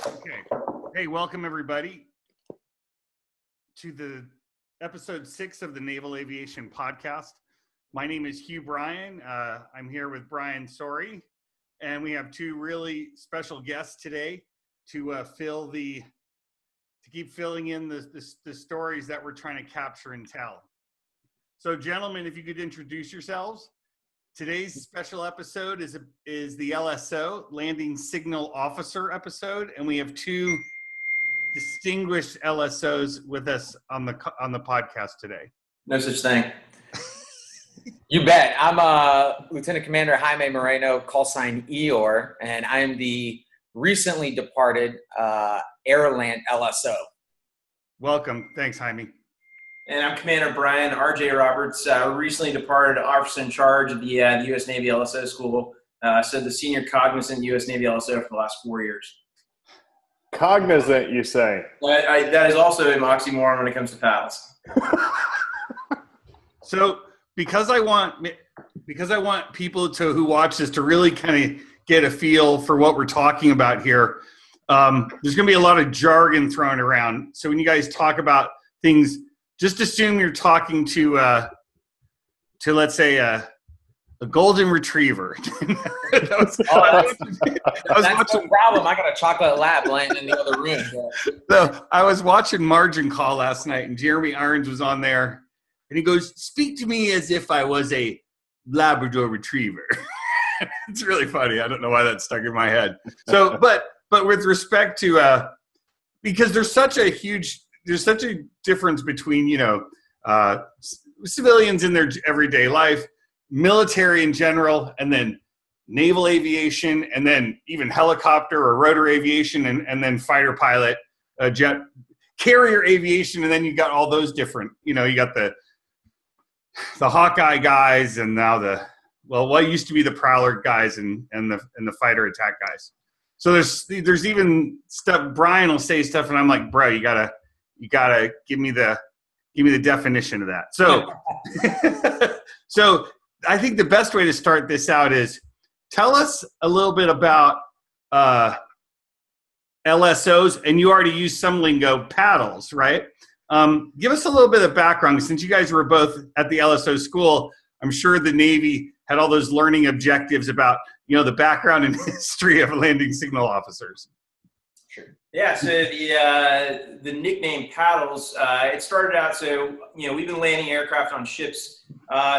Okay. Hey, welcome everybody to the episode 6 of the Naval Aviation Podcast. My name is Hugh Bryan. I'm here with Brian Sorey, and we have two really special guests today to keep filling in the stories that we're trying to capture and tell. So, gentlemen, if you could introduce yourselves. Today's special episode is the LSO, Landing Signal Officer episode, and we have two distinguished LSOs with us on the podcast today. No such thing. You bet. I'm Lieutenant Commander Jaime Moreno, call sign Eeyore, and I'm the recently departed Airland LSO. Welcome. Thanks, Jaime. And I'm Commander Brian R.J. Roberts, recently departed officer in charge of the U.S. Navy LSO school, so the senior cognizant U.S. Navy LSO for the last 4 years. Cognizant, you say? That is also an oxymoron when it comes to paddles. So because I want people who watch this to really kind of get a feel for what we're talking about here, there's going to be a lot of jargon thrown around. So when you guys talk about things, just assume you're talking to let's say a golden retriever. That's no problem. I got a chocolate lab laying in the other room. So I was watching Margin Call last night, and Jeremy Irons was on there, and he goes, "Speak to me as if I was a Labrador Retriever." It's really funny. I don't know why that stuck in my head. So, but with respect to because there's such a difference between, civilians in their everyday life, military in general, and then naval aviation, and then even helicopter or rotor aviation, and then fighter pilot, jet carrier aviation, and then you got all those different, you got the Hawkeye guys, and now what used to be the Prowler guys and the fighter attack guys. So there's even stuff. Brian will say stuff, and I'm like, bro, you gotta give me the definition of that. So, so I think the best way to start this out is tell us a little bit about LSOs, and you already used some lingo, paddles, right? Give us a little bit of background. Since you guys were both at the LSO school, I'm sure the Navy had all those learning objectives about, the background and history of landing signal officers. Sure. Yeah, so the nickname paddles, it started out, so, we've been landing aircraft on ships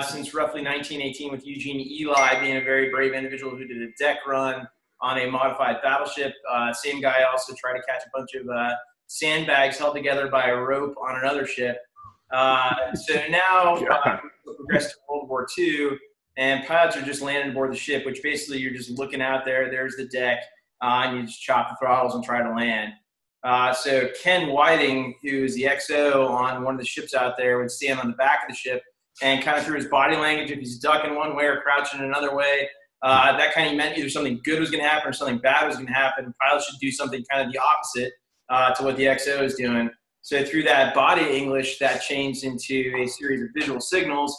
since roughly 1918 with Eugene Eli being a very brave individual who did a deck run on a modified battleship. Same guy also tried to catch a bunch of sandbags held together by a rope on another ship. So now we progressed to World War II, and pilots are just landing aboard the ship, which basically you're just looking out there, there's the deck, and you just chop the throttles and try to land. So Ken Whiting, who's the XO on one of the ships out there, would stand on the back of the ship and kind of through his body language, if he's ducking one way or crouching another way, that kind of meant either something good was going to happen or something bad was going to happen. Pilots should do something kind of the opposite to what the XO is doing. So through that body English, that changed into a series of visual signals.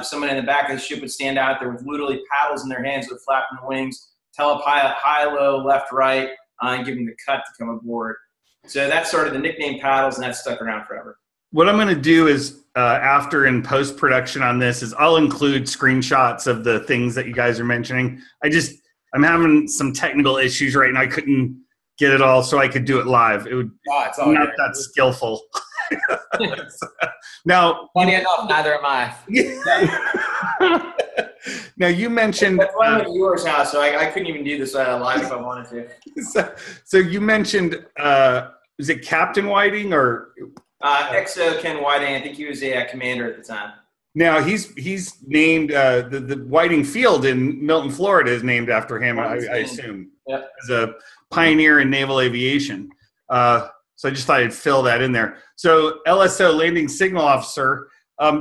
Someone in the back of the ship would stand out there with literally paddles in their hands with flapping the wings, tell a pilot high, low, left, right, and give them the cut to come aboard. So that started the nickname paddles, and that stuck around forever. What I'm going to do is, after in post-production on this, is I'll include screenshots of the things that you guys are mentioning. I'm having some technical issues right now. I couldn't get it all so I could do it live. It would it's all not that skillful. Now, funny enough, neither am I. Now you mentioned that's why I'm at yours house, so I couldn't even do this live if I wanted to. So you mentioned, is it Captain Whiting or XO Ken Whiting? I think he was a commander at the time. Now he's named the Whiting Field in Milton, Florida, is named after him. I assume, yep, as a pioneer in naval aviation. So I just thought I'd fill that in there. So LSO, Landing Signal Officer,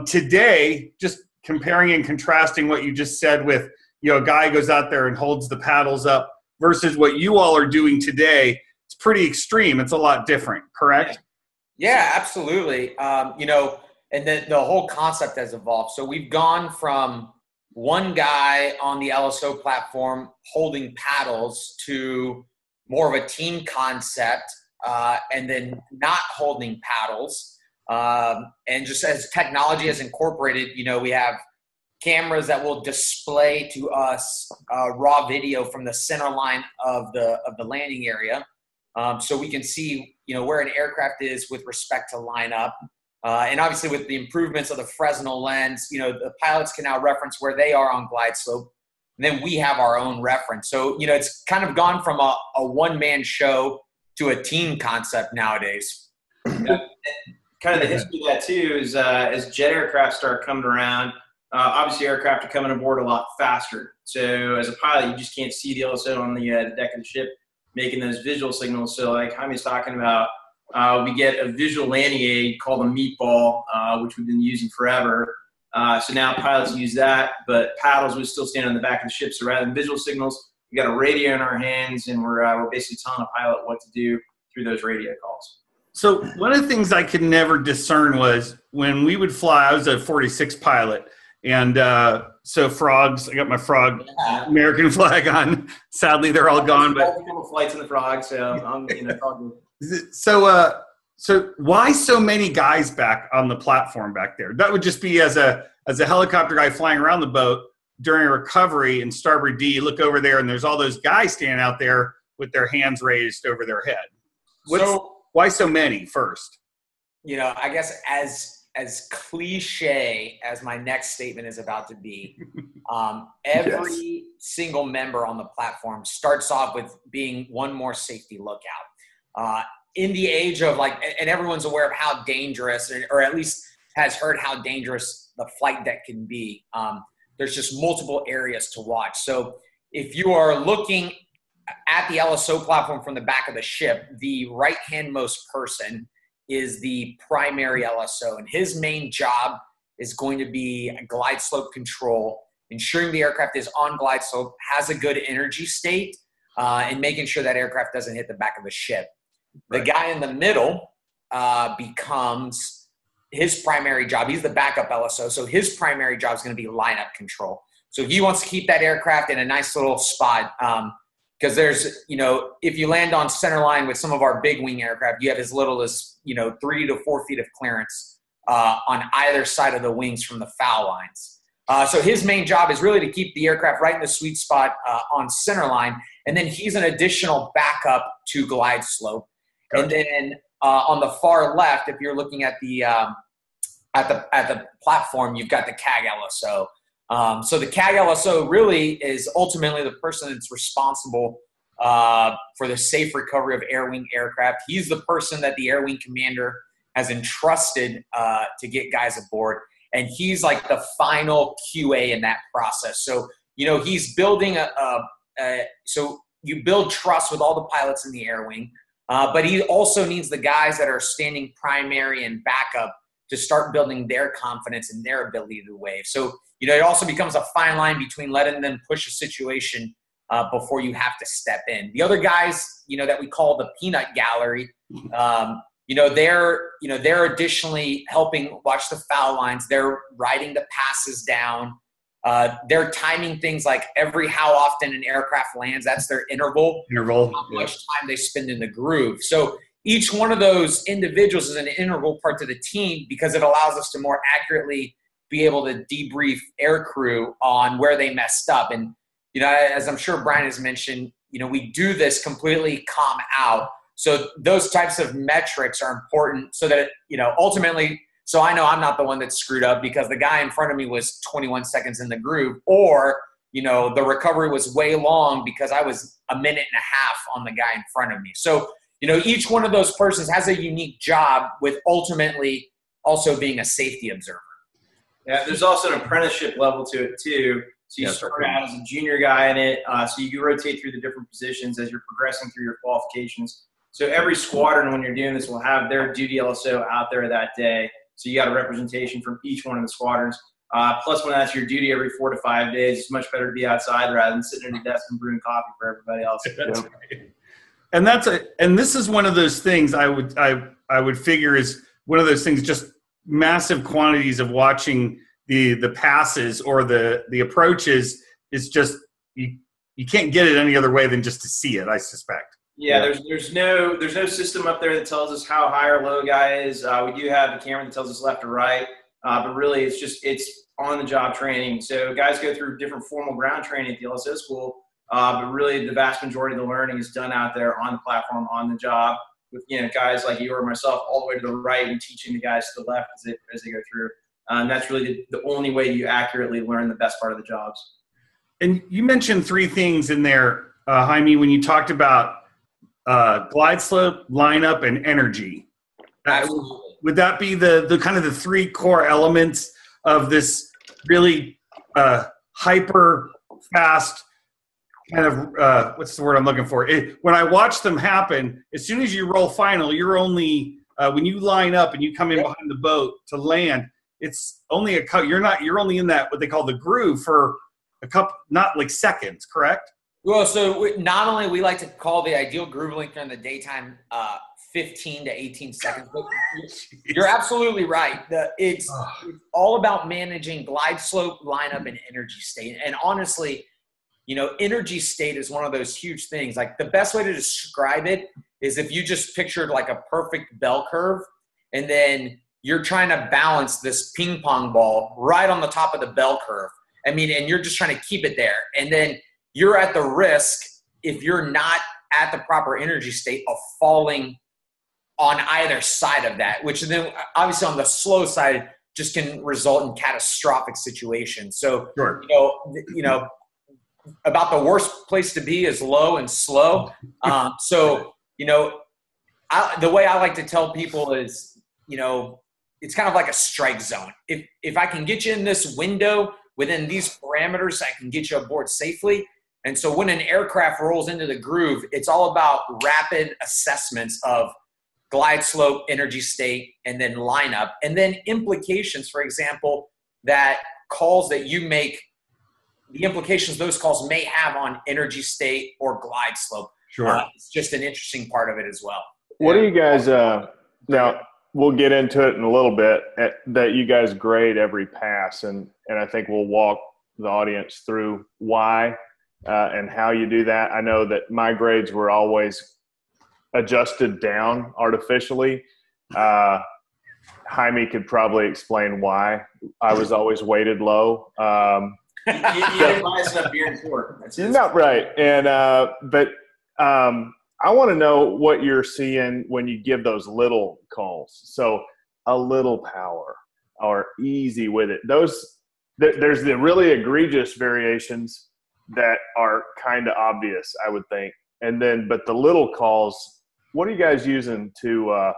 today, just comparing and contrasting what you just said with, a guy goes out there and holds the paddles up versus what you all are doing today, it's pretty extreme. It's a lot different, correct? Yeah, absolutely. And then the whole concept has evolved. So we've gone from one guy on the LSO platform holding paddles to, more of a team concept, and then not holding paddles. And just as technology has incorporated, we have cameras that will display to us raw video from the center line of the landing area, so we can see where an aircraft is with respect to lineup. And obviously, with the improvements of the Fresnel lens, the pilots can now reference where they are on glide slope, and then we have our own reference. So it's kind of gone from a one-man show to a team concept nowadays. Yeah. Kind of the history of that too is as jet aircraft start coming around. Obviously, aircraft are coming aboard a lot faster. So as a pilot, you just can't see the LSO on the deck of the ship making those visual signals. So like Jaime's talking about, we get a visual landing aid called a meatball, which we've been using forever. So now pilots use that, but paddles would still stand on the back of the ship. So rather than visual signals, we got a radio in our hands, and we're basically telling a pilot what to do through those radio calls. So one of the things I could never discern was when we would fly, I was a 46 pilot. And so frogs, I got my frog American flag on. Sadly, they're all gone. But a couple flights in the frog, so I'm frog. So why so many guys back on the platform back there? That would just be as a helicopter guy flying around the boat during a recovery in starboard D. You look over there, and there's all those guys standing out there with their hands raised over their head. Why so many first? I guess as cliche as my next statement is about to be, every single member on the platform starts off with being one more safety lookout. In the age of and everyone's aware of how dangerous, or at least has heard how dangerous the flight deck can be. There's just multiple areas to watch. So if you are looking at the LSO platform from the back of the ship, the right-handmost person is the primary LSO, and his main job is going to be glide slope control, ensuring the aircraft is on glide slope, has a good energy state, and making sure that aircraft doesn't hit the back of the ship. Right. The guy in the middle becomes his primary job. He's the backup LSO, so his primary job is going to be lineup control. So he wants to keep that aircraft in a nice little spot. Because there's, if you land on center line with some of our big wing aircraft, you have as little as, 3 to 4 feet of clearance on either side of the wings from the foul lines. So his main job is really to keep the aircraft right in the sweet spot on center line. And then he's an additional backup to glide slope. Gotcha. And then on the far left, if you're looking at the platform, you've got the CAG LSO. So the CAG LSO really is ultimately the person that's responsible for the safe recovery of air wing aircraft. He's the person that the air wing commander has entrusted to get guys aboard. And he's like the final QA in that process. So, he's building so you build trust with all the pilots in the air wing, but he also needs the guys that are standing primary and backup to start building their confidence and their ability to wave. So, it also becomes a fine line between letting them push a situation before you have to step in. The other guys, that we call the peanut gallery, they're additionally helping watch the foul lines. They're writing the passes down. They're timing things like how often an aircraft lands. That's their interval. How much time they spend in the groove. So each one of those individuals is an integral part to the team because it allows us to more accurately be able to debrief air crew on where they messed up. And, as I'm sure Brian has mentioned, we do this completely calm out. So those types of metrics are important so that, ultimately, so I know I'm not the one that's screwed up because the guy in front of me was 21 seconds in the groove, or, the recovery was way long because I was a minute and a half on the guy in front of me. So, each one of those persons has a unique job with ultimately also being a safety observer. Yeah, there's also an apprenticeship level to it too. So you start out as a junior guy in it, so you can rotate through the different positions as you're progressing through your qualifications. So every squadron, when you're doing this, will have their duty LSO out there that day. So you got a representation from each one of the squadrons. Plus, when that's your duty every 4 to 5 days, it's much better to be outside rather than sitting at a desk and brewing coffee for everybody else. That's right. And this is one of those things I would figure is one of those things, just massive quantities of watching the passes or the approaches is just you can't get it any other way than just to see it, I suspect. Yeah, there's no system up there that tells us how high or low a guy is. We do have a camera that tells us left or right, but really it's on the job training. So guys go through different formal ground training at the LSO school, but really the vast majority of the learning is done out there on the platform, on the job, with guys like Eeyore or myself all the way to the right and teaching the guys to the left as they go through. And that's really the only way you accurately learn the best part of the jobs. And you mentioned 3 things in there, Jaime, when you talked about glide slope, lineup, and energy. Absolutely. Would that be the kind of the 3 core elements of this really hyper fast kind of what's the word I'm looking for? When I watch them happen, as soon as you roll final, you're only when you line up and you come in behind the boat to land, it's only you're only in that what they call the groove for a couple, not like seconds, correct? Well, so not only we like to call the ideal groove length during the daytime 15 to 18 seconds, but you're absolutely right. It's all about managing glide slope, lineup, and energy state. And honestly, energy state is one of those huge things. Like the best way to describe it is if you just pictured like a perfect bell curve, and then you're trying to balance this ping pong ball right on the top of the bell curve. I mean, and you're just trying to keep it there. And then you're at the risk, if you're not at the proper energy state, of falling on either side of that, which then obviously on the slow side just can result in catastrophic situations. So, sure. About the worst place to be is low and slow. The way I like to tell people is, it's kind of like a strike zone. If I can get you in this window within these parameters, I can get you aboard safely. And so when an aircraft rolls into the groove, it's all about rapid assessments of glide slope, energy state, and then lineup. And then implications, for example, that calls that you make, the implications those calls may have on energy state or glide slope. Sure. It's just an interesting part of it as well. What do you guys, now we'll get into it in a little bit, that you guys grade every pass. And I think we'll walk the audience through why and how you do that. I know that my grades were always adjusted down artificially. Jaime could probably explain why I was always weighted low. You didn't buy us enough beer and pork. That's it. Not right. And but I want to know what you're seeing when you give those little calls. So a little power or easy with it. There's the really egregious variations that are kind of obvious, I would think. And then, but the little calls, what are you guys using to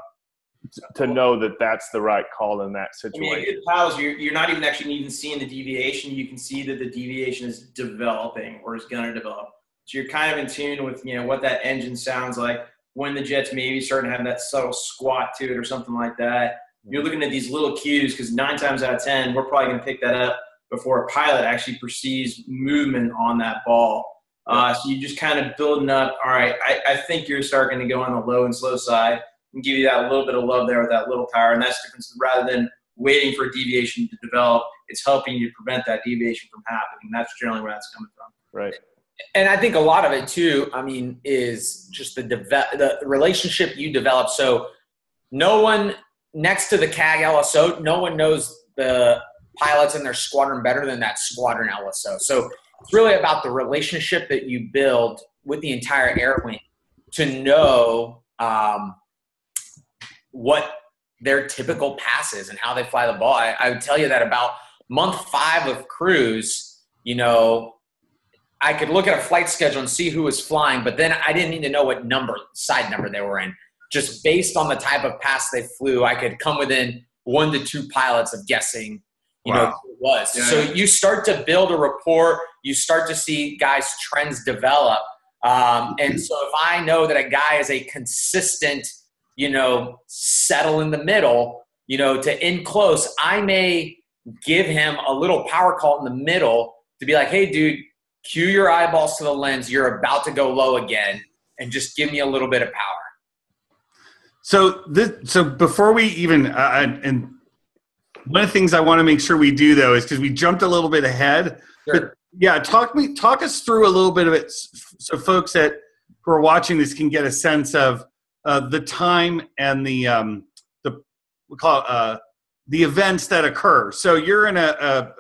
know that that's the right call in that situation? I mean, good paddles, you're not even seeing the deviation. You can see that the deviation is developing or is going to develop. So you're kind of in tune with, what that engine sounds like when the jet's maybe starting to have that subtle squat to it or something like that. You're looking at these little cues because 9 times out of 10, we're probably going to pick that up before a pilot actually perceives movement on that ball. So you're just kind of building up. All right, I think you're starting to go on the low and slow side and give you that little bit of love there with that little power. And that's the difference. Rather than waiting for a deviation to develop, it's helping you prevent that deviation from happening. That's generally where that's coming from. Right. And I think a lot of it too, is just the relationship you develop. So no one next to the CAG LSO, no one knows the pilots in their squadron better than that squadron LSO. So it's really about the relationship that you build with the entire air wing to know what their typical pass is and how they fly the ball. I would tell you that about month 5 of cruise, I could look at a flight schedule and see who was flying, but then I didn't need to know what side number they were in. Just based on the type of pass they flew, I could come within 1 to 2 pilots of guessing, who it was. Yeah. So you start to build a rapport. You start to see guys' trends develop. And so if I know that a guy is a consistent, settle in the middle, to in close, I may give him a little power call in the middle to be like, hey, dude, cue your eyeballs to the lens. You're about to go low again, and just give me a little bit of power. So before we even and one of the things I want to make sure we do though is because we jumped a little bit ahead. Sure. But yeah, talk us through a little bit of it, so folks that who are watching this can get a sense of the time and the we call it, the events that occur. So you're in a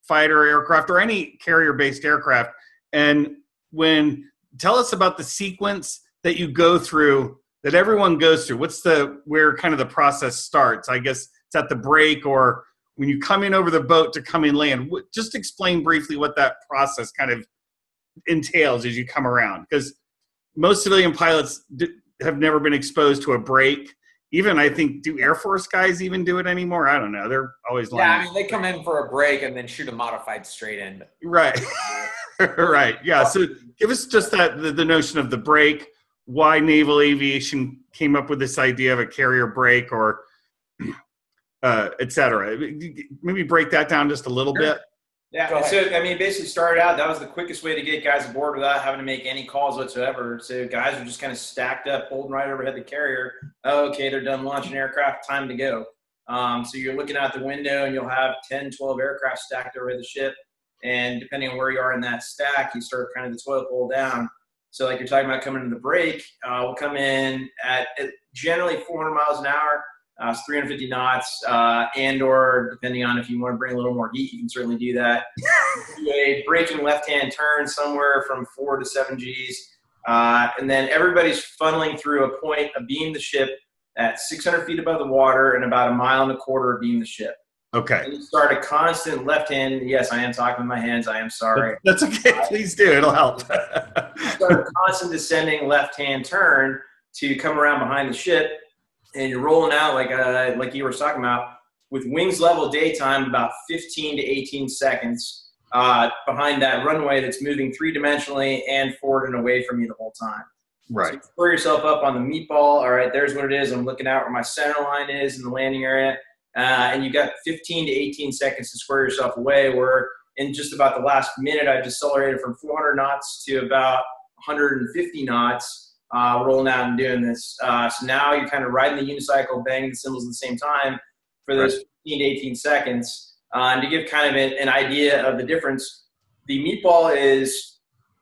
fighter aircraft or any carrier-based aircraft, and tell us about the sequence that you go through, that everyone goes through. Where kind of the process starts? I guess it's at the break, or when you come in over the boat to come in land. Just explain briefly what that process kind of entails as you come around, because most civilian pilots have never been exposed to a break. Even I think, do Air Force guys even do it anymore? I don't know. They're always lying. Yeah, I mean, they come in for a break and then shoot a modified straight in. Right. Right. Yeah. So give us just the notion of the break, why naval aviation came up with this idea of a carrier break, or et cetera. Maybe break that down just a little bit. Yeah, so I mean, basically started out, that was the quickest way to get guys aboard without having to make any calls whatsoever. So guys were just kind of stacked up, holding right overhead the carrier. Oh, okay, they're done launching aircraft, time to go. So you're looking out the window and you'll have 10, 12 aircraft stacked overhead the ship. And depending on where you are in that stack, you start kind of the toilet bowl down. So like you're talking about coming into the break, we'll come in at generally 400 miles an hour. It's 350 knots, and or depending on if you want to bring a little more heat, you can certainly do that. Do a braking left-hand turn somewhere from 4 to 7 Gs. And then everybody's funneling through a point abeam the ship at 600 feet above the water and about 1.25 miles abeam the ship. Okay. And you start a constant left-hand. Yes, I am talking with my hands. I am sorry. That's okay. Please do. It'll help. Start a constant descending left-hand turn to come around behind the ship. And you're rolling out like you were talking about, with wings level daytime, about 15 to 18 seconds behind that runway that's moving three-dimensionally and forward and away from you the whole time. Right. So you square yourself up on the meatball. All right, there's what it is. I'm looking out where my center line is in the landing area. And you got 15 to 18 seconds to square yourself away, where in just about the last minute, I decelerated from 400 knots to about 150 knots. Rolling out and doing this. So now you're kind of riding the unicycle, banging the cymbals at the same time for those 15 to 18 seconds. And to give kind of an idea of the difference, the meatball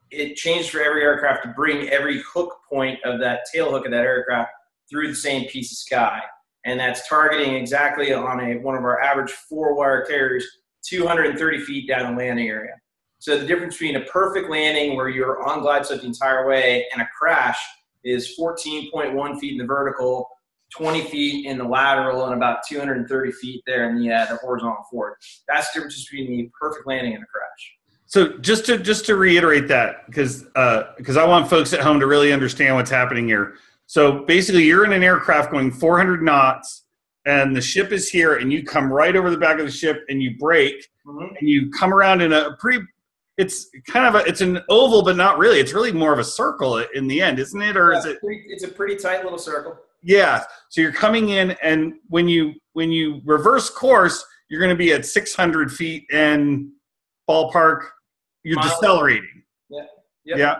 it changed for every aircraft to bring every hook point of that tail hook of that aircraft through the same piece of sky. And that's targeting exactly on one of our average 4-wire carriers, 230 feet down the landing area. So the difference between a perfect landing where you're on glide slope the entire way and a crash is 14.1 feet in the vertical, 20 feet in the lateral, and about 230 feet there in the horizontal forward. That's the difference between the perfect landing and a crash. So just to reiterate that, because I want folks at home to really understand what's happening here. So basically, you're in an aircraft going 400 knots, and the ship is here, and you come right over the back of the ship, and you brake, and you come around in a pretty. It's kind of it's an oval, but not really. It's really more of a circle in the end, isn't it? Or is it? It's a pretty tight little circle. Yeah. So you're coming in, and when you reverse course, you're going to be at 600 feet and ballpark. You're decelerating. Yeah. Yep. Yeah.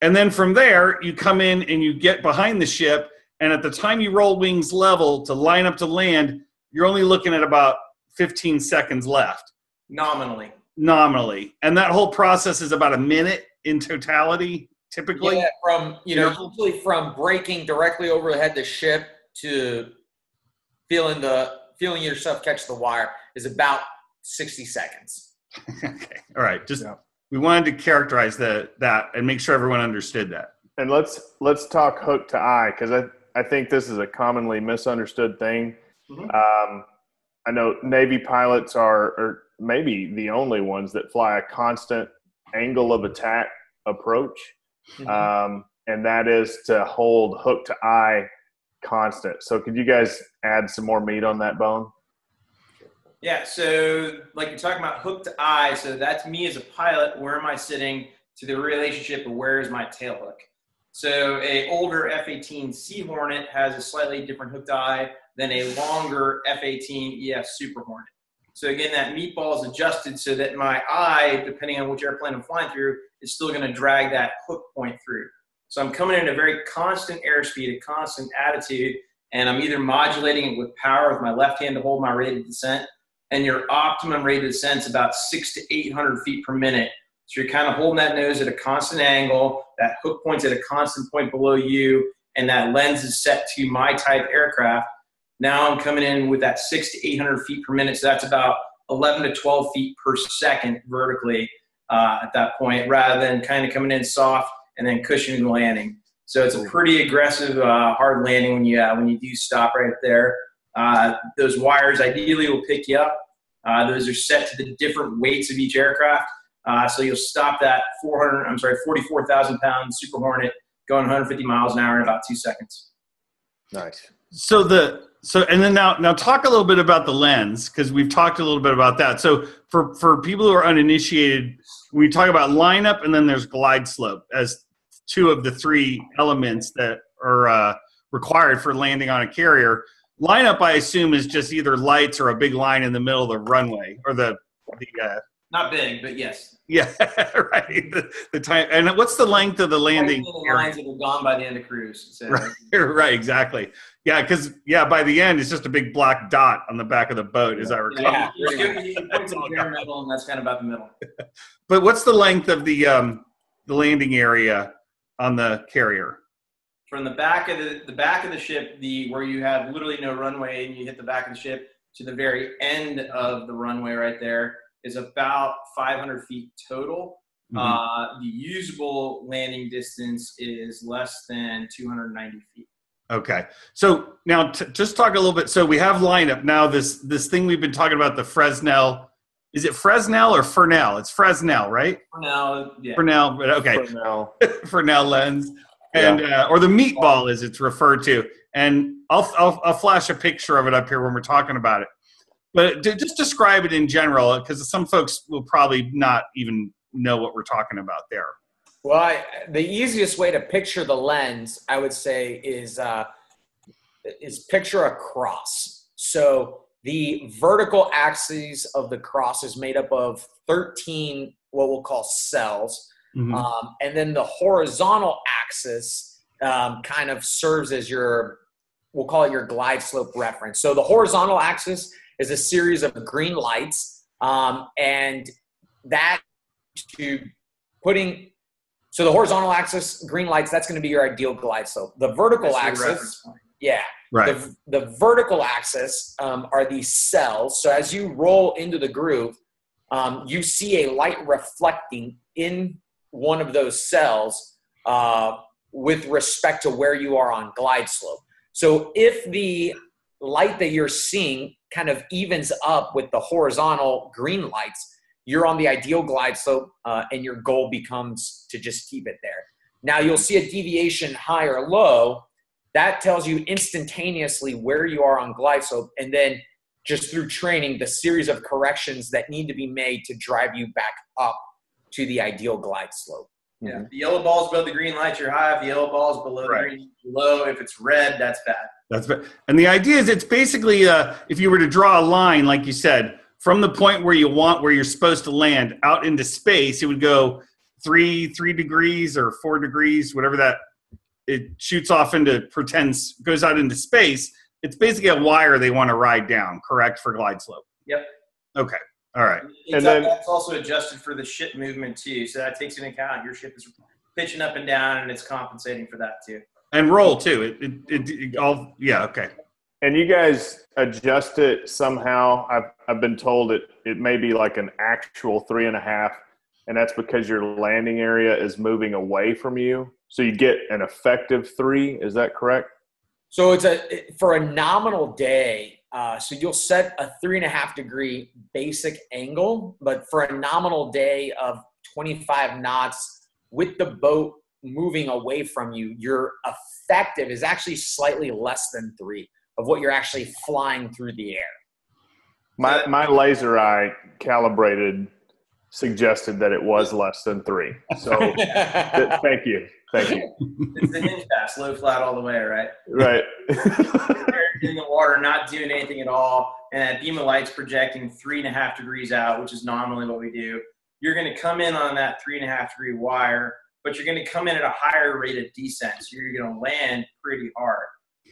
And then from there, you come in and you get behind the ship, and at the time you roll wings level to line up to land, you're only looking at about 15 seconds left. Nominally. And that whole process is about a minute in totality, typically. Yeah, usually from braking directly overhead the ship to feeling yourself catch the wire is about 60 seconds. Okay. All right. We wanted to characterize that and make sure everyone understood that. And let's talk hook to eye, because I think this is a commonly misunderstood thing. Mm-hmm. I know Navy pilots are maybe the only ones that fly a constant angle of attack approach. Mm-hmm. And that is to hold hook to eye constant. So could you guys add some more meat on that bone? Yeah, so like you're talking about hook to eye, so that's me as a pilot, where am I sitting to the relationship of where is my tail hook. So a older F-18 Sea Hornet has a slightly different hook to eye than a longer F-18 EF Super Hornet. So again, that meatball is adjusted so that my eye, depending on which airplane I'm flying through, is still going to drag that hook point through. So I'm coming in at a very constant airspeed, a constant attitude, and I'm either modulating it with power with my left hand to hold my rate of descent, and your optimum rate of descent is about 600 to 800 feet per minute. So you're kind of holding that nose at a constant angle, that hook point's at a constant point below you, and that lens is set to my type aircraft. Now I'm coming in with that 600 to 800 feet per minute, so that's about 11 to 12 feet per second vertically at that point, rather than kind of coming in soft and then cushioning the landing. So it's a pretty aggressive, hard landing when you do stop right there. Those wires ideally will pick you up. Those are set to the different weights of each aircraft. So you'll stop that 44,000 pound Super Hornet going 150 miles an hour in about 2 seconds. Nice. And then now talk a little bit about the lens, because we've talked a little bit about that. So for people who are uninitiated, we talk about lineup and then there's glide slope as two of the three elements that are required for landing on a carrier. Lineup, I assume, is just either lights or a big line in the middle of the runway or the not big, but yes. Yeah, right. The time, and what's the length of the landing? The lines that are gone by the end of cruise. So. Right, exactly. Yeah, because by the end it's just a big black dot on the back of the boat, as I recall. Yeah, you can put some bare metal, and that's kind of about the middle. But what's the length of the landing area on the carrier? From the back of the ship, where you have literally no runway, and you hit the back of the ship to the very end of the runway right there, is about 500 feet total. Mm-hmm. The usable landing distance is less than 290 feet. Okay. So now just talk a little bit. So we have lineup. Now this thing we've been talking about, the Fresnel. Is it Fresnel or Fresnel? It's Fresnel, right? Fresnel, yeah. Fresnel, but okay. Fresnel. Fresnel lens. And or the meatball as it's referred to. And I'll flash a picture of it up here when we're talking about it. But just describe it in general, because some folks will probably not even know what we're talking about there. Well, the easiest way to picture the lens, I would say, is picture a cross. So the vertical axis of the cross is made up of 13 what we'll call cells. Mm-hmm. And then the horizontal axis kind of serves as we'll call it your glide slope reference. So the horizontal axis is a series of green lights, and that so the horizontal axis, green lights, that's going to be your ideal glide slope. The vertical axis, right. The vertical axis are these cells. So as you roll into the groove, you see a light reflecting in one of those cells with respect to where you are on glide slope. So if the light that you're seeing kind of evens up with the horizontal green lights, you're on the ideal glide slope, and your goal becomes to just keep it there. Now you'll see a deviation high or low. That tells you instantaneously where you are on glide slope, and then just through training, the series of corrections that need to be made to drive you back up to the ideal glide slope. Yeah, if the yellow ball is above the green light, you're high. If the yellow ball is below the green, you're low. If it's red, that's bad. That's bad. And the idea is it's basically if you were to draw a line, like you said, from the point where you're supposed to land out into space, it would go 3 degrees or 4 degrees, whatever that it shoots off into, goes out into space. It's basically a wire they want to ride down, correct, for glide slope? Yep. Okay. All right. And then that's also adjusted for the ship movement too. So that takes into account your ship is pitching up and down, and it's compensating for that too. And roll too. It all, yeah. Okay. And you guys adjust it somehow. I've been told it may be like an actual 3.5, and that's because your landing area is moving away from you. So you get an effective 3. Is that correct? So for a nominal day. So you'll set a 3.5 degree basic angle, but for a nominal day of 25 knots with the boat moving away from you, your effective is actually slightly less than 3 of what you're actually flying through the air. My laser eye calibrated suggested that it was less than 3. So thank you. It's the hinge pass, low flat all the way, right? Right. In the water, not doing anything at all, and that beam of light's projecting 3.5 degrees out, which is nominally what we do. You're going to come in on that 3.5 degree wire, but you're going to come in at a higher rate of descent, so you're going to land pretty hard.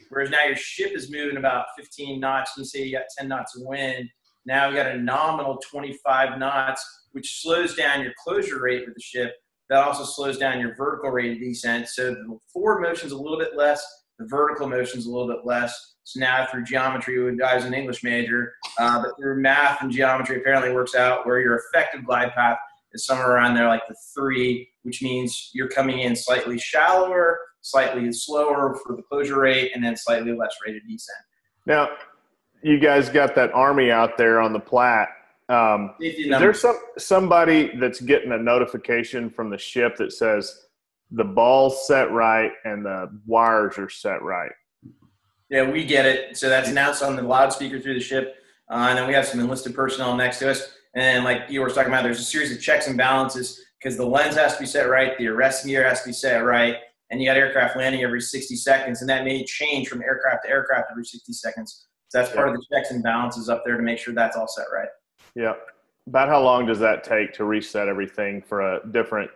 Whereas now your ship is moving about 15 knots, and say you got 10 knots of wind, Now we got a nominal 25 knots, which slows down your closure rate with the ship. That also slows down your vertical rate of descent. So the forward motion is a little bit less. The vertical motion is a little bit less. So now through geometry, I was an English major, but through math and geometry apparently works out where your effective glide path is somewhere around there like the 3, which means you're coming in slightly shallower, slightly slower for the closure rate, and then slightly less rate of descent. Now, you guys got that Army out there on the Platte. Is there somebody that's getting a notification from the ship that says the ball's set right and the wires are set right? Yeah, we get it. So that's announced on the loudspeaker through the ship. And then we have some enlisted personnel next to us. And like you were talking about, there's a series of checks and balances because the lens has to be set right, the arresting gear has to be set right, and you got aircraft landing every 60 seconds, and that may change from aircraft to aircraft every 60 seconds. So that's part of the checks and balances up there to make sure that's all set right. Yeah. About how long does that take to reset everything for a different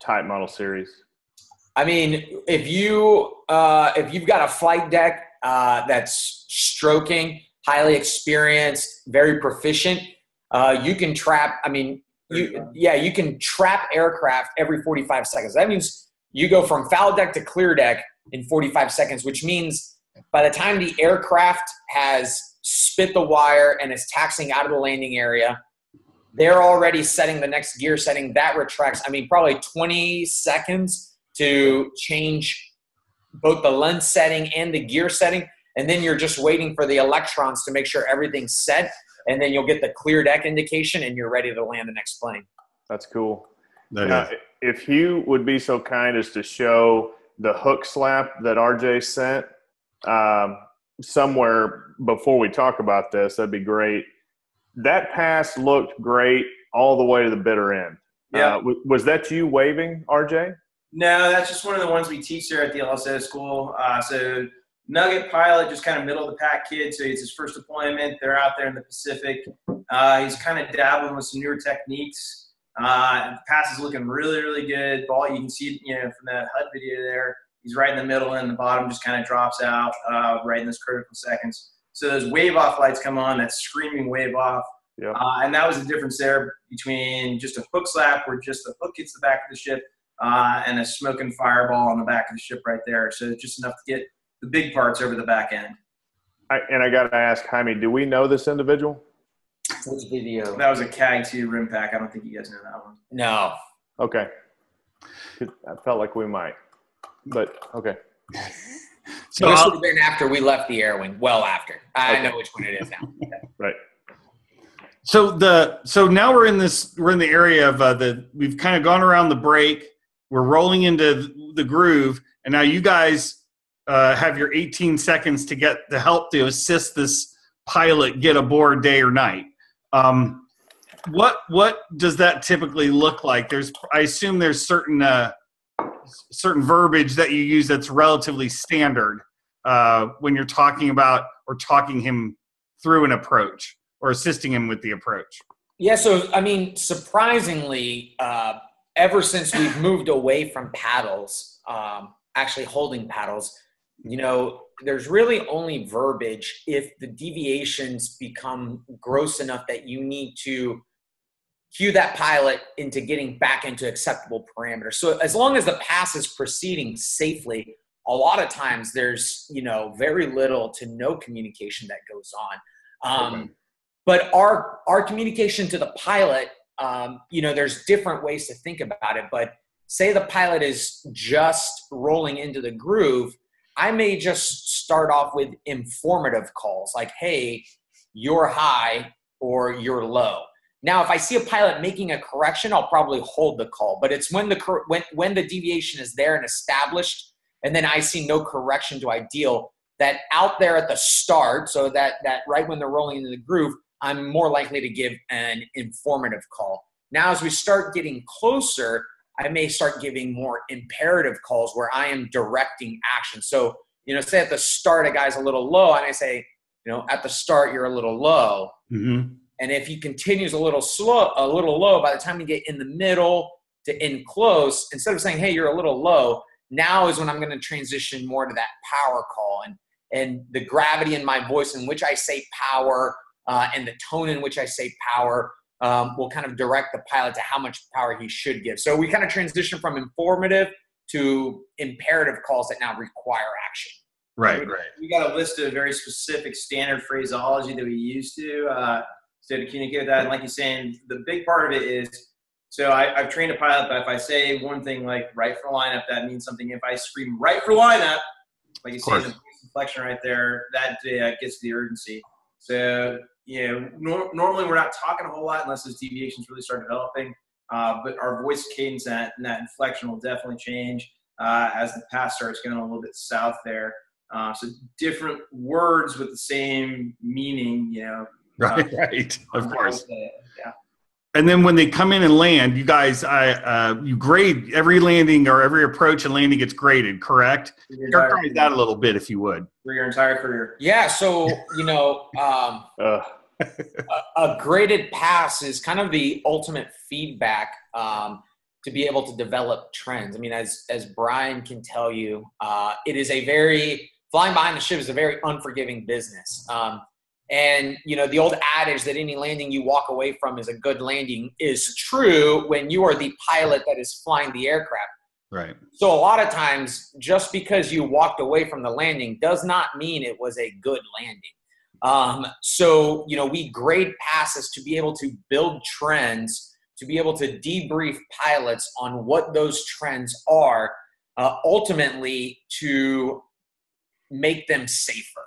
type model series? I mean, if you've got a flight deck that's stroking, highly experienced, very proficient, you can trap. I mean, you can trap aircraft every 45 seconds. That means you go from foul deck to clear deck in 45 seconds, which means by the time the aircraft has spit the wire and is taxiing out of the landing area, they're already setting the next gear setting. That retracts, I mean, probably 20 seconds to change both the lens setting and the gear setting. And then you're just waiting for the electrons to make sure everything's set. And then you'll get the clear deck indication and you're ready to land the next plane. That's cool. If you would be so kind as to show the hook slap that RJ sent somewhere before we talk about this, that'd be great. That pass looked great all the way to the bitter end. Yeah. Was that you waving, RJ? No, that's just one of the ones we teach there at the LSO school. So Nugget pilot, just kind of middle of the pack kid. So it's his first deployment. They're out there in the Pacific. He's kind of dabbling with some newer techniques. The pass is looking really, really good. Ball, you can see, from that HUD video there. He's right in the middle, and the bottom just kind of drops out right in those critical seconds. So those wave off lights come on, that screaming wave off. Yep. And that was the difference there between just a hook slap where just the hook hits the back of the ship and a smoking fireball on the back of the ship right there. So just enough to get the big parts over the back end. I got to ask, Jaime, do we know this individual? Which video? That was a CAG 2 rim pack. I don't think you guys know that one. No. Okay. I felt like we might, but okay. So this would have been after we left the air wing, well after. I know which one it is now. Right. So now we're in the area of we've kind of gone around the break. We're rolling into the groove, and now you guys have your 18 seconds to get the help to assist this pilot get aboard day or night. What does that typically look like? I assume there's certain verbiage that you use that's relatively standard when you're talking about or talking him through an approach or assisting him with the approach. Yeah, so I mean, surprisingly, ever since we've moved away from paddles, actually holding paddles, there's really only verbiage if the deviations become gross enough that you need to cue that pilot into getting back into acceptable parameters. So as long as the pass is proceeding safely, a lot of times there's, very little to no communication that goes on. But our communication to the pilot, there's different ways to think about it. But say the pilot is just rolling into the groove, I may just start off with informative calls like, hey, you're high or you're low. Now, if I see a pilot making a correction, I'll probably hold the call. But it's when the deviation is there and established, and then I see no correction to ideal, that out there at the start, so that right when they're rolling into the groove, I'm more likely to give an informative call. Now, as we start getting closer, I may start giving more imperative calls where I am directing action. So, say at the start a guy's a little low, and I say, at the start you're a little low. Mm-hmm. And if he continues a little low, by the time you get in the middle to in close, instead of saying, hey, you're a little low, now is when I'm going to transition more to that power call. And the gravity in my voice in which I say power, and the tone in which I say power will kind of direct the pilot to how much power he should give. So we kind of transition from informative to imperative calls that now require action. Right. We got a list of very specific standard phraseology that we use to communicate with that. And like you're saying, the big part of it is, so I've trained a pilot, but if I say one thing like right for lineup, that means something. If I scream right for lineup, like you say, the inflection right there, that gets the urgency. So, normally we're not talking a whole lot unless those deviations really start developing. But our voice cadence and that inflection will definitely change as the pass starts going a little bit south there. So different words with the same meaning, Right. Of course. Yeah. And then when they come in and land, you guys, you grade every landing or every approach and landing gets graded, correct? Characterize that a little bit, if you would. For your entire career. Yeah. So, a graded pass is kind of the ultimate feedback to be able to develop trends. I mean, as Brian can tell you, flying behind the ship is a very unforgiving business. And, the old adage that any landing you walk away from is a good landing is true when you are the pilot that is flying the aircraft. Right. So a lot of times, just because you walked away from the landing does not mean it was a good landing. So, we grade passes to be able to build trends, to be able to debrief pilots on what those trends are, ultimately to make them safer,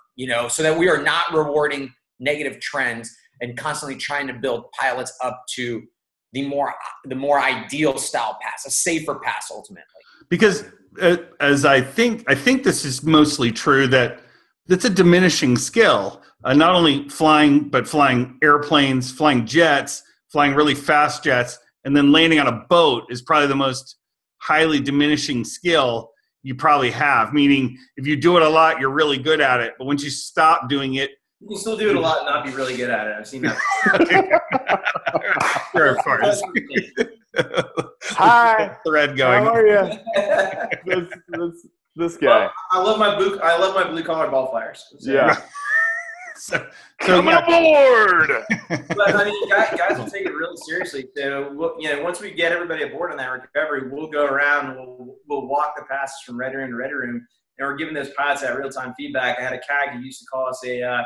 so that we are not rewarding negative trends and constantly trying to build pilots up to the more ideal style pass, a safer pass ultimately. Because as I think this is mostly true, that it's a diminishing skill. Not only flying, but flying airplanes, flying jets, flying really fast jets, and then landing on a boat is probably the most highly diminishing skill you probably have. Meaning, if you do it a lot, you're really good at it. But once you stop doing it, you can still do it a lot and not be really good at it. I've seen that. Sure, of course. Hi, thread going. How are you? This guy. I love my blue collar ball flyers. So. Yeah. Coming aboard. But I mean, guys will take it really seriously. So once we get everybody aboard on that recovery, we'll go around and we'll walk the passes from ready room to ready room, and we're giving those pilots that real time feedback. I had a CAG who used to call us a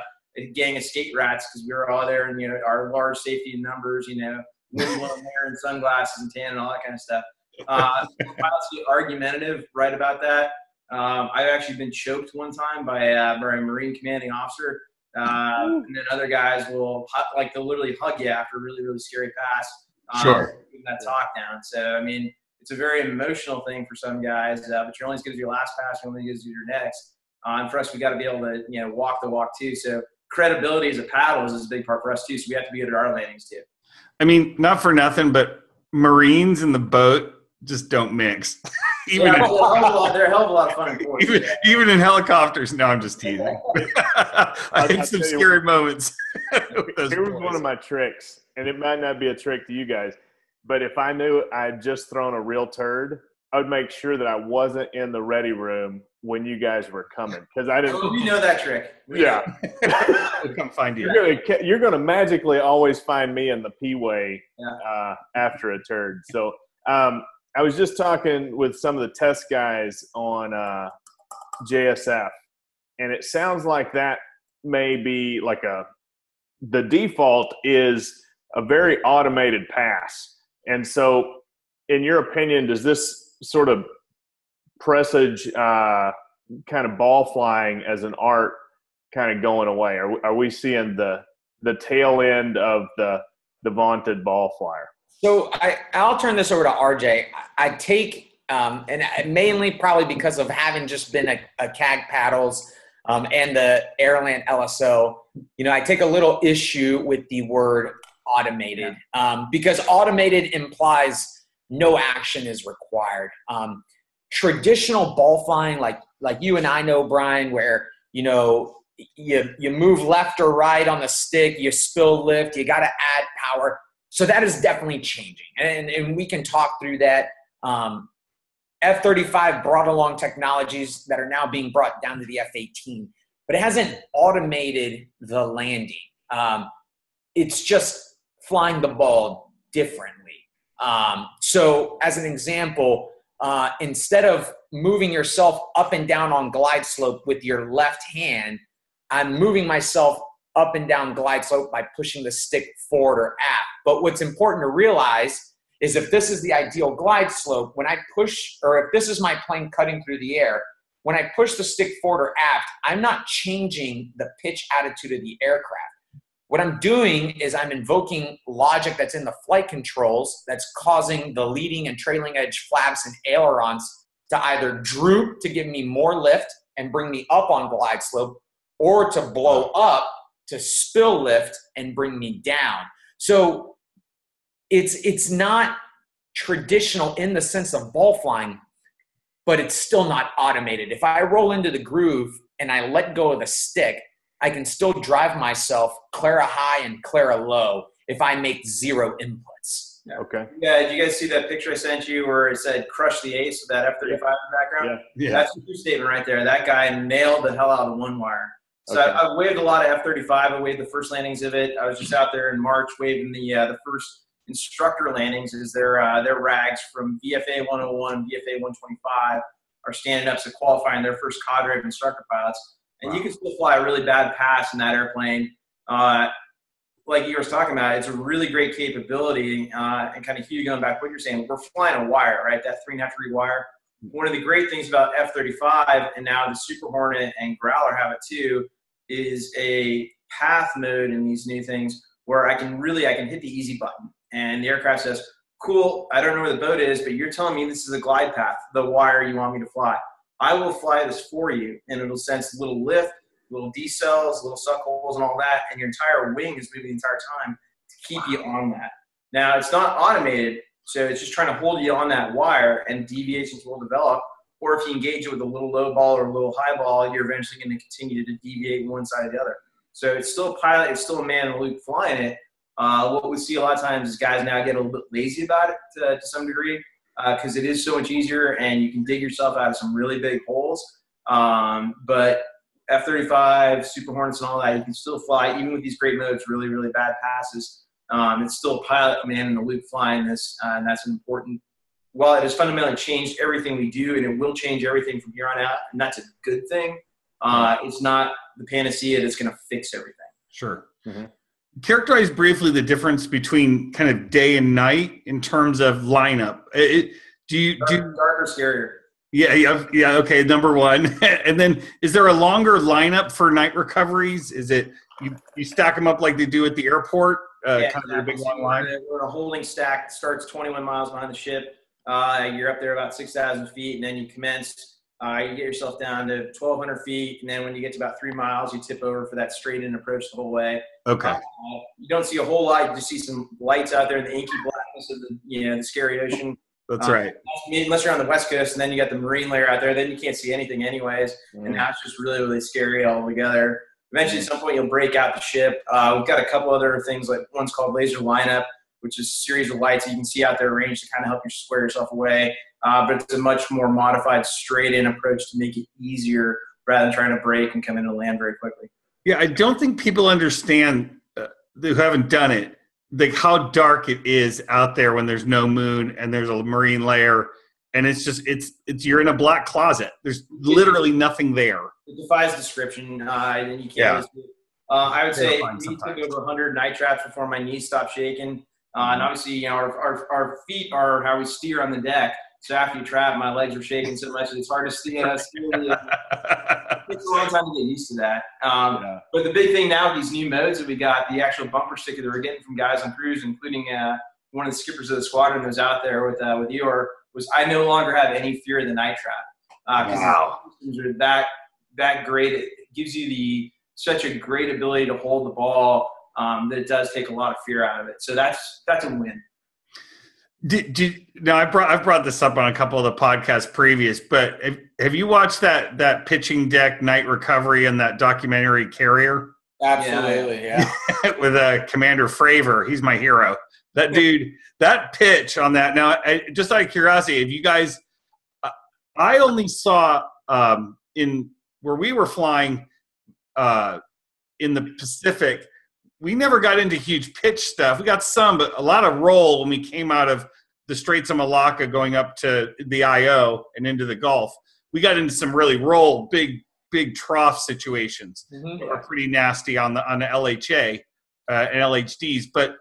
gang of skate rats because we were all there and our large safety in numbers, with long hair and sunglasses and tan and all that kind of stuff. Pilots get argumentative right about that. I've actually been choked one time by a Marine commanding officer. And then other guys will they'll literally hug you after a really, really scary pass. Sure. Keeping that talk down. So, I mean, it's a very emotional thing for some guys, but you're only as good as your last pass, you're only as good as your next. And for us, we got to be able to, walk the walk too. So credibility as a paddles is a big part for us too. So we have to be good at our landings too. I mean, not for nothing, but Marines in the boat just don't mix. They're a hell of a lot of fun. Even in helicopters. No, I'm just teasing. I had some scary moments. Here was one of my tricks, and it might not be a trick to you guys, but if I knew I had just thrown a real turd, I would make sure that I wasn't in the ready room when you guys were coming, because I didn't. Oh, we know that trick. Yeah. We'll come find you. You're gonna magically always find me in the P-way after a turd. So I was just talking with some of the test guys on JSF, and it sounds like that may be the default is a very automated pass. And so, in your opinion, does this sort of presage kind of ball flying as an art kind of going away? Are we seeing the tail end of the vaunted ball flyer? So I'll turn this over to RJ. I take, and mainly probably because of having just been a CAG Paddles and the Airland LSO, I take a little issue with the word automated because automated implies no action is required. Traditional ball flying, like you and I know, Brian, where, you move left or right on the stick, you spill lift, you got to add power. So that is definitely changing, and we can talk through that. F-35 brought along technologies that are now being brought down to the F-18, but it hasn't automated the landing. It's just flying the ball differently. So as an example, instead of moving yourself up and down on glide slope with your left hand, I'm moving myself up and down glide slope by pushing the stick forward or aft. But what's important to realize is if this is the ideal glide slope, when I push, or if this is my plane cutting through the air, when I push the stick forward or aft, I'm not changing the pitch attitude of the aircraft. What I'm doing is I'm invoking logic that's in the flight controls that's causing the leading and trailing edge flaps and ailerons to either droop to give me more lift and bring me up on glide slope, or to blow up to spill lift and bring me down. So it's not traditional in the sense of ball flying, but it's still not automated. If I roll into the groove and I let go of the stick, I can still drive myself Clara high and Clara low if I make 0 inputs. Yeah. Okay. Yeah, did you guys see that picture I sent you where it said crush the ace with that F-35 in the background? Yeah. That's a true statement right there. That guy nailed the hell out of the one wire. So Okay. I've waved a lot of F-35. I waved the first landings of it. I was just out there in March waving the first instructor landings as their rags from VFA 101, VFA 125 are standing up to qualifying their first cadre of instructor pilots. And you can still fly a really bad pass in that airplane. Like you were talking about, it's a really great capability. And kind of Hugh, going back to what you're saying, we're flying a wire, right? That 3.5-degree wire. One of the great things about F-35, and now the Super Hornet and Growler have it too, is a path mode in these new things where I can hit the easy button. And the aircraft says, cool, I don't know where the boat is, but you're telling me this is a glide path, the wire you want me to fly. I will fly this for you, and it'll sense little lift, little decels, little suck holes, and all that, and your entire wing is moving the entire time to keep you on that. Now, it's not automated, so it's just trying to hold you on that wire, and deviations will develop. Or if you engage it with a little low ball or a little high ball, you're eventually going to continue to deviate one side or the other. So it's still a pilot, it's still a man in the loop flying it. What we see a lot of times is guys now get a little bit lazy about it to some degree because it is so much easier and you can dig yourself out of some really big holes. But F-35, Super Hornets and all that, you can still fly, even with these great modes, really, really bad passes. It's still a pilot, a man in the loop flying this, and that's important. While it has fundamentally changed everything we do, and it will change everything from here on out, and that's a good thing, it's not the panacea that's going to fix everything. Sure. Mm-hmm. Characterize briefly the difference between kind of day and night in terms of lineup. Darker or scarier? Yeah. Okay. Number one, and then is there a longer lineup for night recoveries? Is it you stack them up like they do at the airport? Yeah, kind of a big long line. We're in a holding stack. Starts 21 miles behind the ship. You're up there about 6,000 feet, and then you commence. You get yourself down to 1,200 feet, and then when you get to about 3 miles, you tip over for that straight-in approach the whole way. Okay. You don't see a whole lot. You just see some lights out there in the inky blackness of the scary ocean. That's right. Unless you're on the West Coast, and then you got the marine layer out there, then you can't see anything anyways, and now it's just really, really scary all together. Eventually, at some point, you'll break out the ship. We've got a couple other things, like one's called laser lineup, which is a series of lights that you can see out there range to kind of help you square yourself away. But it's a much more modified straight-in approach to make it easier rather than trying to break and come into land very quickly. Yeah, I don't think people understand who haven't done it, like how dark it is out there when there's no moon and there's a marine layer, and it's just it's you're in a black closet. There's literally nothing there. It defies description, and you can't. Yeah. I would say we took over 100 night traps before my knees stopped shaking, and obviously, our feet are how we steer on the deck. So after you trap, my legs were shaking so much that it's hard to steer. It takes a long time to get used to that. But the big thing now with these new modes that we got, the actual bumper sticker that we're getting from guys on crews, including one of the skippers of the squadron that was out there with Eeyore, was I no longer have any fear of the night trap. Wow. Because that great. It gives you such a great ability to hold the ball that it does take a lot of fear out of it. So that's a win. Now I've brought this up on a couple of the podcasts previous, but have you watched that pitching deck night recovery and that documentary Carrier? Absolutely, yeah. With Commander Fravor, he's my hero. That dude, that pitch on that. Now, just out of curiosity, if you guys, I only saw in where we were flying in the Pacific we never got into huge pitch stuff. We got some, but a lot of roll when we came out of the Straits of Malacca going up to the IO and into the Gulf. We got into some really roll, big trough situations that were pretty nasty on the LHA and LHDs. But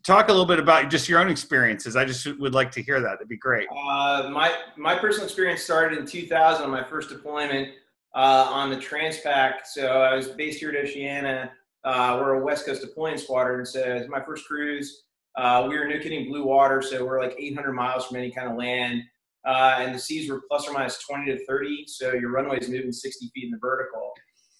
talk a little bit about just your own experiences. I just would like to hear that. That'd be great. My personal experience started in 2000 on my first deployment on the Transpac. So I was based here at Oceana. We're a West Coast deploying squadron. So it was my first cruise. We were no kidding blue water, so we're like 800 miles from any kind of land. And the seas were plus or minus 20 to 30, so your runway is moving 60 feet in the vertical.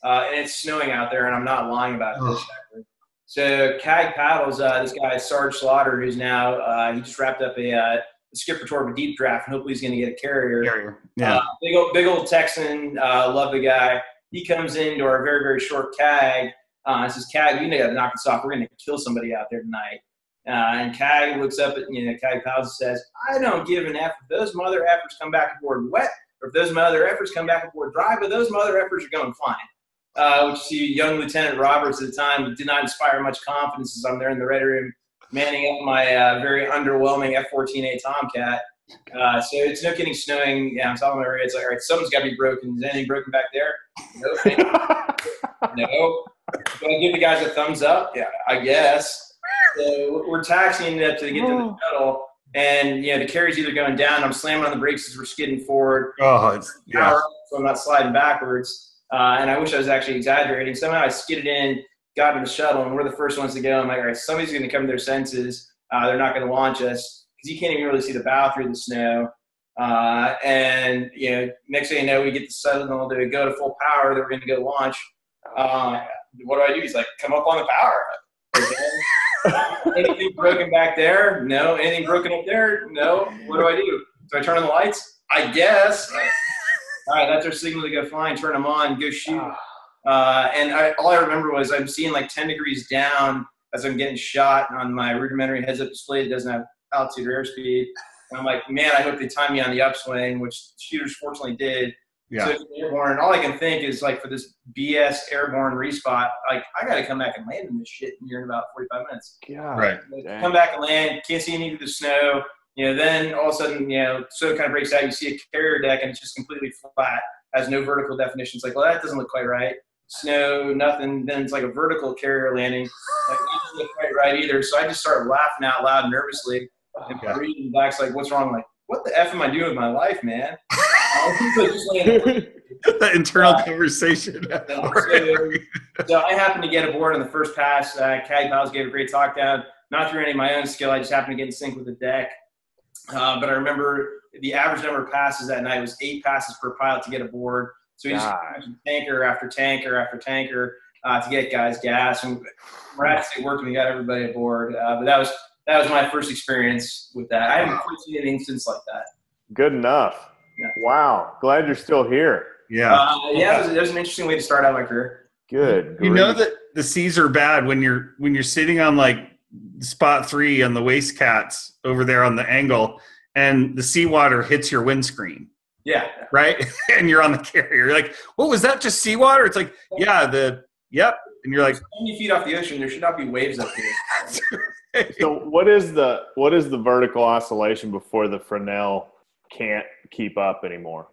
And it's snowing out there, and I'm not lying about this. Actually. So CAG Paddles, this guy, Sarge Slaughter, who's now, he just wrapped up a skipper tour of a deep draft, and hopefully he's going to get a carrier. Yeah. Big old Texan, love the guy. He comes into our very, very short CAG. And says, CAG, you got to knock this off. We're going to kill somebody out there tonight. And CAG looks up at, CAG Paddles and says, I don't give an F if those mother effers come back aboard wet, or if those mother effers come back aboard dry, but those mother effers are going fine. Which to young Lieutenant Roberts at the time did not inspire much confidence as I'm there in the ready room manning up my very underwhelming F-14A Tomcat. So it's no kidding snowing. Yeah, I'm telling my radio, it's like, all right, something's got to be broken. Is anything broken back there? No. No. Do I give the guys a thumbs up? Yeah, I guess. So we're taxiing up to get to the shuttle, and the carrier's either going down. I'm slamming on the brakes as we're skidding forward. Oh, so I'm not sliding backwards. And I wish I was actually exaggerating. Somehow I skidded in, got in the shuttle, and we're the first ones to go. I'm like, all right, somebody's going to come to their senses. They're not going to launch us because you can't even really see the bow through the snow. And next thing you know, we get the signal to go to full power that we're going to go launch. What do I do? He's like, come up on the power. Okay. Anything broken back there? No. Anything broken up there? No. What do I do? Do I turn on the lights? I guess. All right, that's our signal to go flying. Turn them on. Go shoot. And all I remember was I'm seeing like 10 degrees down as I'm getting shot on my rudimentary heads-up display that doesn't have altitude or airspeed. And I'm like, man, I hope they time me on the upswing, which shooters fortunately did. Yeah. So airborne, all I can think is like for this BS airborne respot, like I got to come back and land in this shit here in about 45 minutes. God, right. Come back and land. Can't see any of the snow. Then all of a sudden, snow kind of breaks out. You see a carrier deck and it's just completely flat, has no vertical definition. It's like, well, that doesn't look quite right. Snow, nothing. Then it's like a vertical carrier landing. Like, that doesn't look quite right either. So I just start laughing out loud nervously. And reading back's like, what's wrong? I'm like, what the F am I doing with my life, man? The internal conversation. So I happened to get aboard on the first pass. CAG Paddles gave a great talk down. Not through any of my own skill. I just happened to get in sync with the deck. But I remember the average number of passes that night was 8 passes per pilot to get aboard. So we just tanker after tanker after tanker to get guys gas. And miraculously worked and we got everybody aboard. But that was my first experience with that. I haven't quite seen an instance like that. Good enough. Yeah. Wow. Glad you're still here. Yeah. It was an interesting way to start out my career. Good. You know that the seas are bad when you're sitting on like spot 3 on the waste cats over there on the angle and the seawater hits your windscreen. Yeah. Right? And you're on the carrier. You're like, what was that? Just seawater? It's like, yep. And you're like 70 feet off the ocean, there should not be waves up here. So what is the vertical oscillation before the Fresnel can't keep up anymore?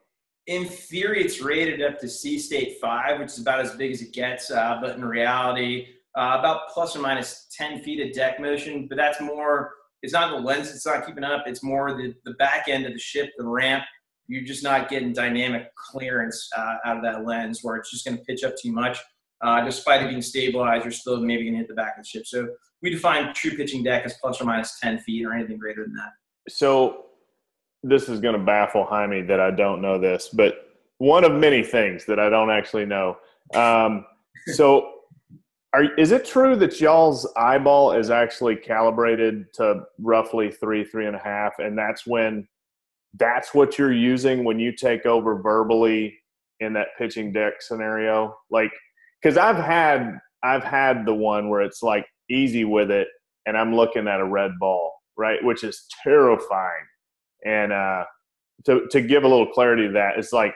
In theory, it's rated up to sea state 5, which is about as big as it gets. But in reality, about plus or minus 10 feet of deck motion. But that's more, it's not the lens it's not keeping up. It's more the back end of the ship, the ramp. You're just not getting dynamic clearance out of that lens where it's just going to pitch up too much. Despite it being stabilized, you're still maybe going to hit the back of the ship. So we define true pitching deck as plus or minus 10 feet or anything greater than that. So this is going to baffle Jaime that I don't know this, but one of many things that I don't actually know. Is it true that y'all's eyeball is actually calibrated to roughly 3.5, and that's what you're using when you take over verbally in that pitching deck scenario? Like, because I've had the one where it's like easy with it, and I'm looking at a red ball, right, which is terrifying. And to give a little clarity to that, it's like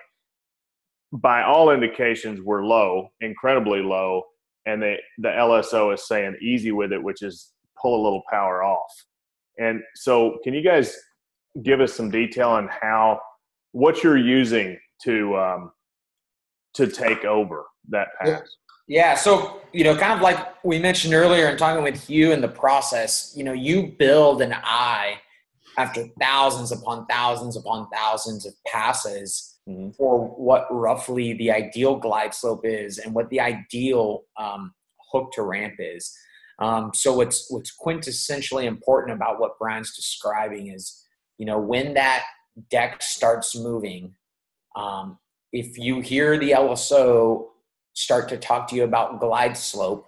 by all indications we're low, incredibly low, and the LSO is saying easy with it, which is pull a little power off. And so can you guys give us some detail on what you're using to take over that pass? Yeah. So, kind of like we mentioned earlier in talking with Hugh in the process, you build an eye after thousands upon thousands upon thousands of passes for what roughly the ideal glide slope is and what the ideal hook to ramp is. So what's quintessentially important about what Brian's describing is, when that deck starts moving, if you hear the LSO start to talk to you about glide slope,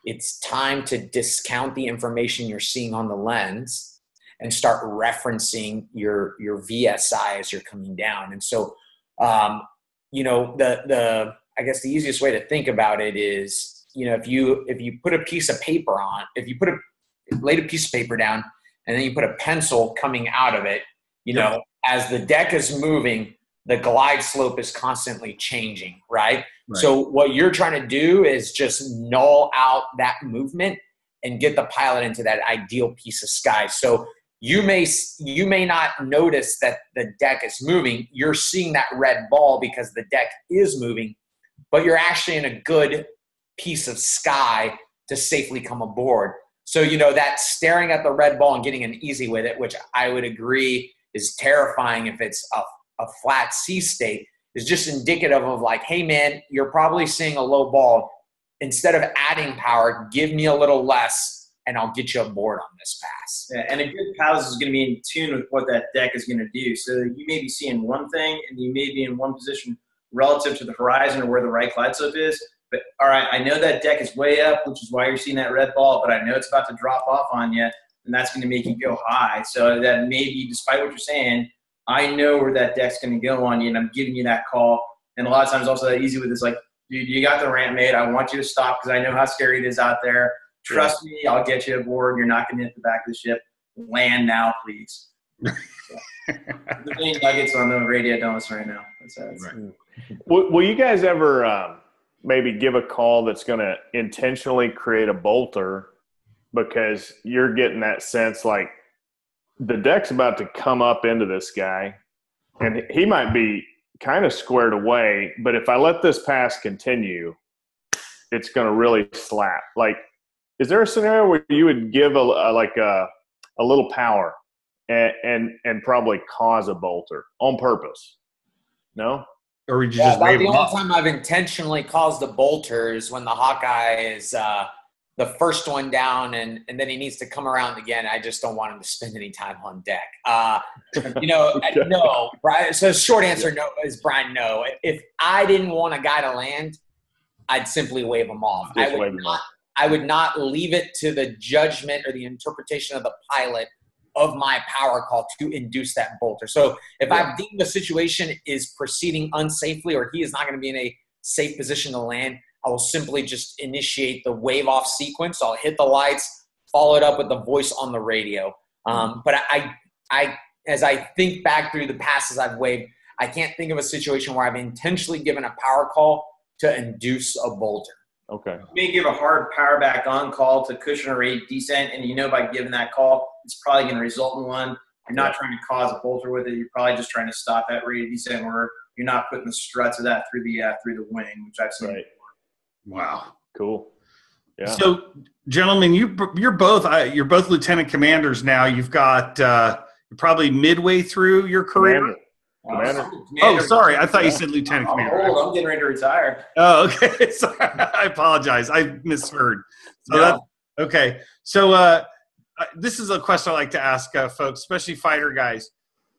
it's time to discount the information you're seeing on the lens and start referencing your VSI as you're coming down. And so, I guess the easiest way to think about it is, if you put a piece of paper on, laid a piece of paper down and then you put a pencil coming out of it, as the deck is moving, the glide slope is constantly changing, right? So what you're trying to do is just null out that movement and get the pilot into that ideal piece of sky. So you may not notice that the deck is moving. You're seeing that red ball because the deck is moving, but you're actually in a good piece of sky to safely come aboard. So, that staring at the red ball and getting an easy with it, which I would agree is terrifying if it's a flat sea state, is just indicative of like, hey man, you're probably seeing a low ball. Instead of adding power, give me a little less and I'll get you aboard on this pass. Yeah, and a good pass is going to be in tune with what that deck is going to do. So you may be seeing one thing and you may be in one position relative to the horizon or where the right glide slope is. But all right, I know that deck is way up, which is why you're seeing that red ball, but I know it's about to drop off on you, and that's going to make you go high. So that maybe, despite what you're saying, I know where that deck's going to go on you, and I'm giving you that call. And a lot of times also that easy with this, like, dude, you got the ramp made. I want you to stop because I know how scary it is out there. Trust me, I'll get you aboard. You're not going to hit the back of the ship. Land now, please. There's any nuggets on the radio, don't listen right now. That's right. Will you guys ever maybe give a call that's going to intentionally create a bolter because you're getting that sense like the deck's about to come up into this guy and he might be kind of squared away, but if I let this pass continue, it's going to really slap. Like, is there a scenario where you would give a little power and probably cause a bolter on purpose? No? Or would you just wave the them only off? time I've intentionally caused a bolter is when the Hawkeye is the first one down and then he needs to come around again. I just don't want him to spend any time on deck. No, Brian. So short answer no is Brian, no. If I didn't want a guy to land, I'd simply wave him off. I would not leave it to the judgment or the interpretation of the pilot of my power call to induce that bolter. So if I've deemed the situation is proceeding unsafely or he is not going to be in a safe position to land, I will simply just initiate the wave off sequence. I'll hit the lights, follow it up with the voice on the radio. But I, as I think back through the passes I've waved, I can't think of a situation where I've intentionally given a power call to induce a bolter. Okay. You may give a hard power back on call to cushion a rate descent, and by giving that call, it's probably going to result in one. You're not trying to cause a bolter with it. You're probably just trying to stop that rate of descent where you're not putting the struts of that through the wing, which I've seen. Right. Wow. Cool. Yeah. So, gentlemen, you're both lieutenant commanders now. You've got you're probably midway through your career. Commander. Oh, sorry. I thought you said lieutenant commander. I'm getting ready to retire. Oh, okay. Sorry. I apologize. I misheard. So okay. So this is a question I like to ask folks, especially fighter guys.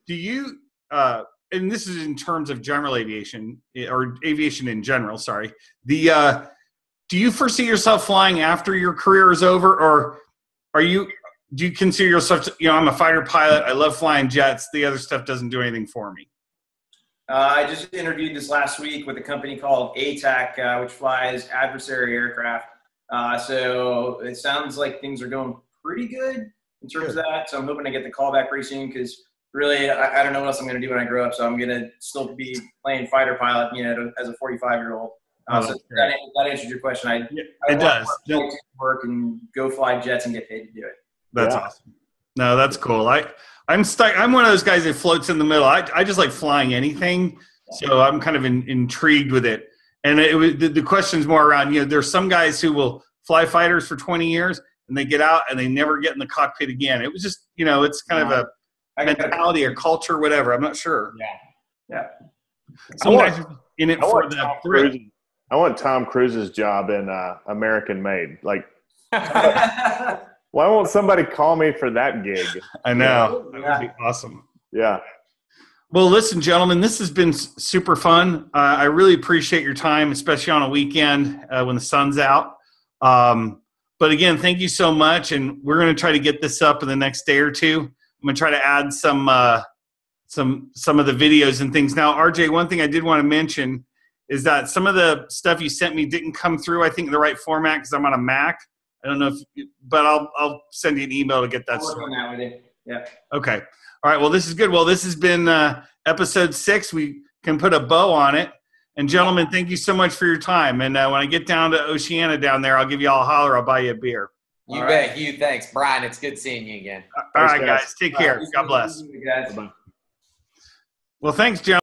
Do you, and this is in terms of general aviation or aviation in general, sorry. Do you foresee yourself flying after your career is over, or do you consider yourself, I'm a fighter pilot. I love flying jets. The other stuff doesn't do anything for me. I just interviewed this last week with a company called ATAC, which flies adversary aircraft. So it sounds like things are going pretty good in terms of that. So I'm hoping to get the call back pretty soon because really I don't know what else I'm going to do when I grow up. So I'm going to still be playing fighter pilot, as a 45-year-old. So that answers your question. It does. To work and go fly jets and get paid to do it. That's awesome. No, that's cool. I'm stuck. I'm one of those guys that floats in the middle. I just like flying anything, so I'm kind of intrigued with it. And the question's more around, there's some guys who will fly fighters for 20 years and they get out and they never get in the cockpit again. It was just, it's kind of a mentality or culture, whatever. I'm not sure. Yeah. Some guys are in it for the thrill. I want Tom Cruise's job in American Made. Like, why won't somebody call me for that gig? I know. That would be awesome. Yeah. Well, listen, gentlemen, this has been super fun. I really appreciate your time, especially on a weekend when the sun's out. But again, thank you so much. And we're going to try to get this up in the next day or two. I'm going to try to add some of the videos and things. Now, RJ, one thing I did want to mention is that some of the stuff you sent me didn't come through, I think, in the right format because I'm on a Mac. I don't know but I'll send you an email to get that started. Yeah. Okay. All right. Well, this is good. Well, this has been episode 6. We can put a bow on it. And gentlemen, thank you so much for your time. And when I get down to Oceana down there, I'll give you all a holler. I'll buy you a beer. You bet. Hugh, thanks. Brian, it's good seeing you again. All right, guys. Take care. God bless. Well, thanks, gentlemen.